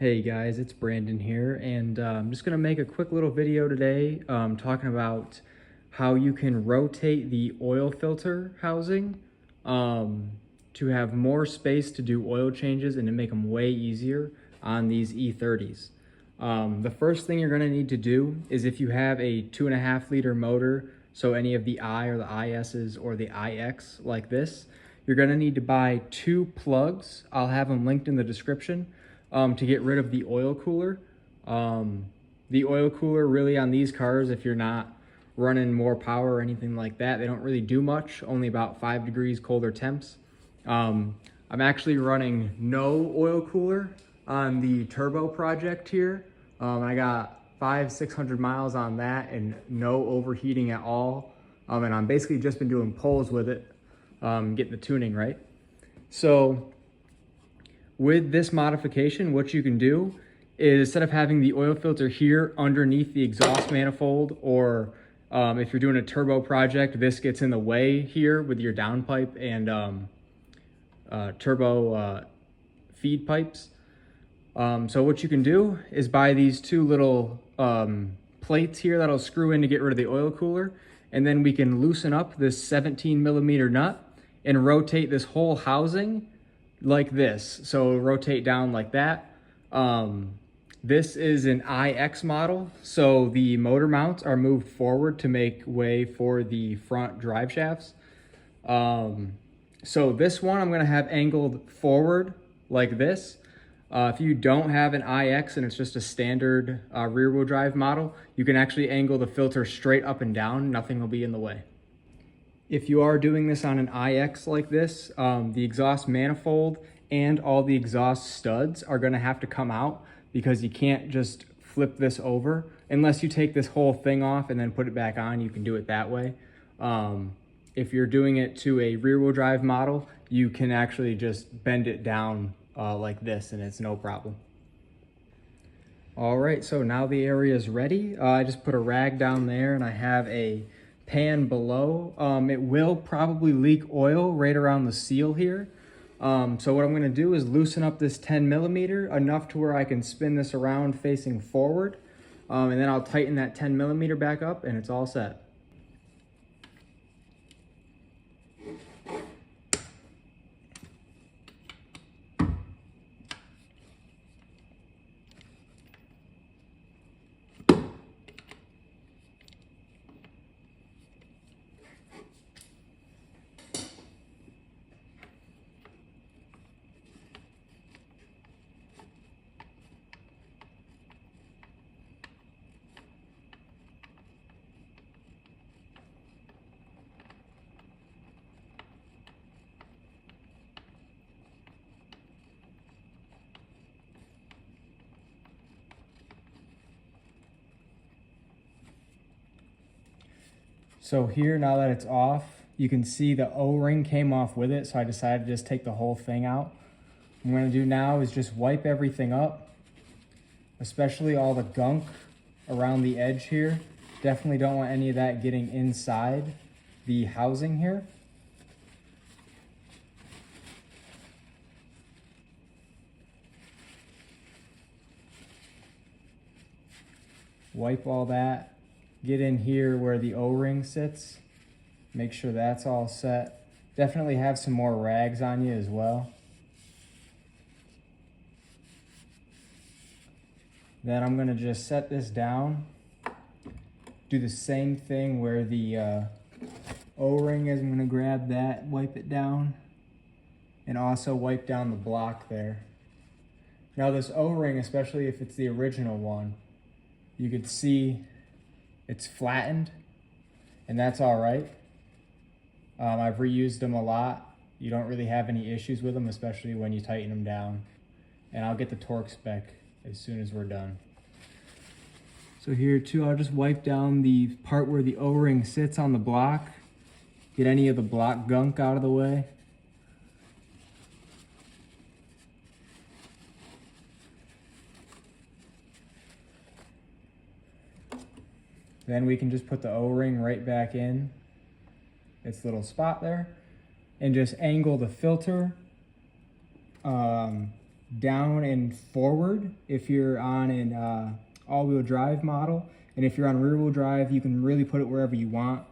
Hey guys, it's Brandon here, and I'm just going to make a quick little video today talking about how you can rotate the oil filter housing to have more space to do oil changes and to make them way easier on these E30s. The first thing you're going to need to do is if you have a 2.5 liter motor, so any of the I or the ISs or the IX like this, you're going to need to buy 2 plugs. I'll have them linked in the description. To get rid of the oil cooler. The oil cooler really on these cars, if you're not running more power or anything like that, they don't really do much, only about 5 degrees colder temps. I'm actually running no oil cooler on the turbo project here. I got 600 miles on that and no overheating at all. And I'm basically just been doing pulls with it, getting the tuning right. So with this modification, what you can do is instead of having the oil filter here underneath the exhaust manifold, or if you're doing a turbo project, this gets in the way here with your downpipe and turbo feed pipes. So what you can do is buy these 2 little plates here that'll screw in to get rid of the oil cooler, and then we can loosen up this 17mm nut and rotate this whole housing like this. So rotate down like that. This is an IX model, so the motor mounts are moved forward to make way for the front drive shafts. So this one I'm going to have angled forward like this. If you don't have an IX and it's just a standard rear wheel drive model, you can actually angle the filter straight up and down. Nothing will be in the way. If you are doing this on an IX like this, the exhaust manifold and all the exhaust studs are going to have to come out, because you can't just flip this over unless you take this whole thing off and then put it back on. You can do it that way. If you're doing it to a rear wheel drive model, you can actually just bend it down like this and it's no problem. All right, so now the area is ready. I just put a rag down there and I have a pan below. It will probably leak oil right around the seal here. So what I'm going to do is loosen up this 10mm enough to where I can spin this around facing forward. And then I'll tighten that 10mm back up and it's all set. So here, now that it's off, you can see the O-ring came off with it, so I decided to just take the whole thing out. What I'm going to do now is just wipe everything up, especially all the gunk around the edge here. Definitely don't want any of that getting inside the housing here. Wipe all that. Get in here where the O-ring sits. Make sure that's all set. Definitely have some more rags on you as well. Then I'm going to just set this down. Do the same thing where the O-ring is. I'm going to grab that, wipe it down, and also wipe down the block there. Now this O-ring, especially if it's the original one, you could see it's flattened, and that's all right. I've reused them a lot. You don't really have any issues with them, especially when you tighten them down. And I'll get the torque spec as soon as we're done. So here too, I'll just wipe down the part where the O-ring sits on the block. Get any of the block gunk out of the way. Then we can just put the O-ring right back in its little spot there and just angle the filter down and forward if you're on an all-wheel drive model. And if you're on rear-wheel drive, you can really put it wherever you want.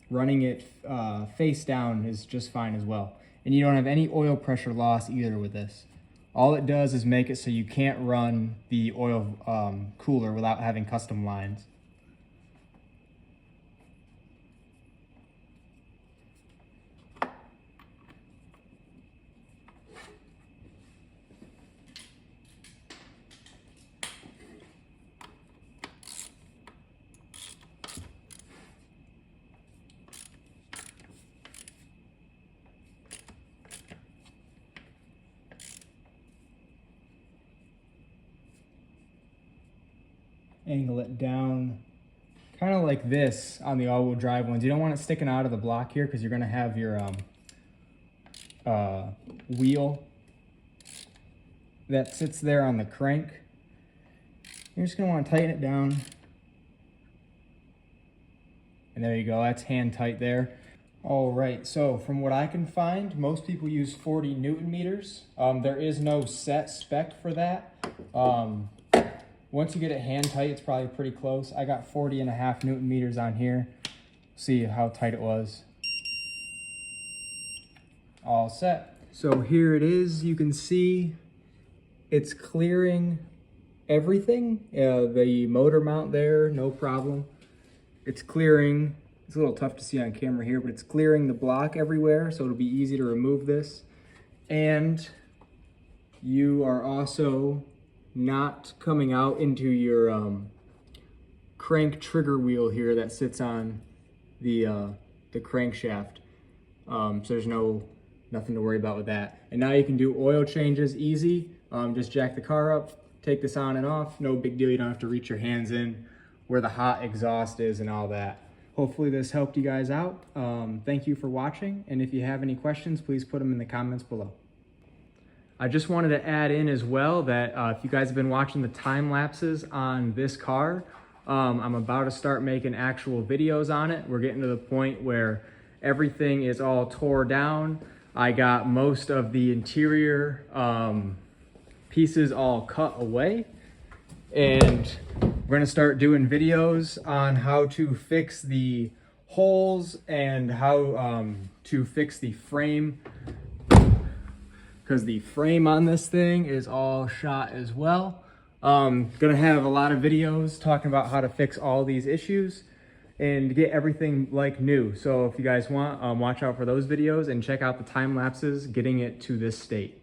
Running it face down is just fine as well. And you don't have any oil pressure loss either with this. All it does is make it so you can't run the oil cooler without having custom lines. Angle it down kind of like this on the all-wheel drive ones. You don't want it sticking out of the block here because you're going to have your wheel that sits there on the crank. You're just going to want to tighten it down. And there you go, that's hand tight there. All right, so from what I can find, most people use 40 Newton meters. There is no set spec for that. Once you get it hand tight, it's probably pretty close. I got 40.5 Newton meters on here. See how tight it was. All set. So here it is. You can see it's clearing everything. The motor mount there, no problem. It's clearing, it's a little tough to see on camera here, but it's clearing the block everywhere, so it'll be easy to remove this. And you are also not coming out into your crank trigger wheel here that sits on the crankshaft. So there's nothing to worry about with that. And now you can do oil changes easy. Just jack the car up, take this on and off. No big deal. You don't have to reach your hands in where the hot exhaust is and all that. Hopefully this helped you guys out. Thank you for watching. And if you have any questions, please put them in the comments below. I just wanted to add in as well that if you guys have been watching the time lapses on this car, I'm about to start making actual videos on it. We're getting to the point where everything is all tore down. I got most of the interior pieces all cut away, and we're gonna start doing videos on how to fix the holes and how to fix the frame, because the frame on this thing is all shot as well. Gonna have a lot of videos talking about how to fix all these issues and get everything like new. So if you guys want, watch out for those videos and check out the time lapses getting it to this state.